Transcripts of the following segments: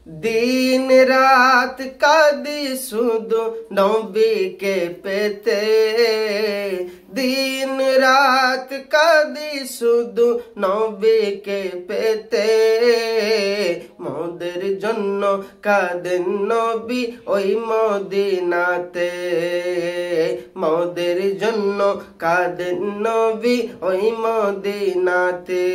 दिन रात कादी शुधु नबी के पेते दिन रात कादी शुधु नबी के पेते मोদের জন্য কাঁদেন নবী ওই মদিনাতে মোদের জন্য কাঁদেন নবী ওই মদিনাতে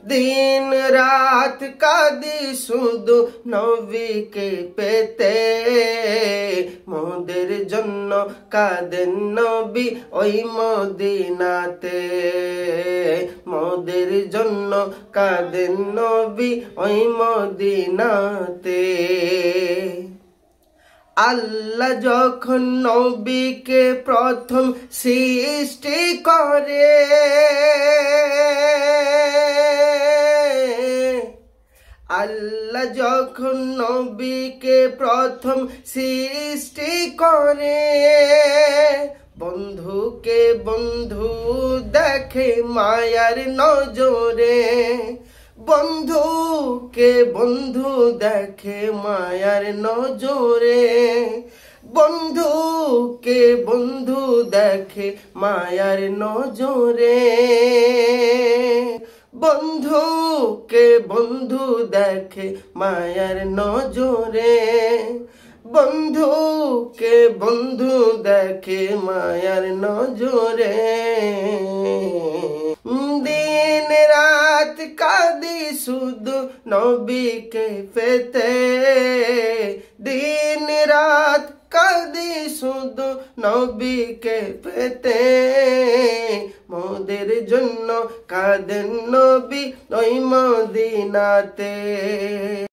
दिन रात कादी শুধু নবীকে পেতে মোদের জন্য কাঁদেন নবী ওই মদিনাতে মোদের জন্য কাঁদেন নবী ওই মদিনাতে আল্লাহ যখন নবীকে প্রথম সৃষ্টি করে আল্লাহ যখন নবীকে প্রথম সৃষ্টি করে বন্ধুকে বন্ধু দেখে মায়ার নজরে বন্ধুকে বন্ধু দেখে মায়ার নজরে বন্ধুকে বন্ধু দেখে মায়ার নজরে বন্ধুকে বন্ধু দেখে মায়ার নজরে বন্ধুকে বন্ধু দেখে মায়ার নজরে दिन रात कादी শুধু নবীকে পেতে दिन रात কাদি শুধু নবীকে পেতে মোদের জন্য কাঁদেন নবী ওই মদিনাতে।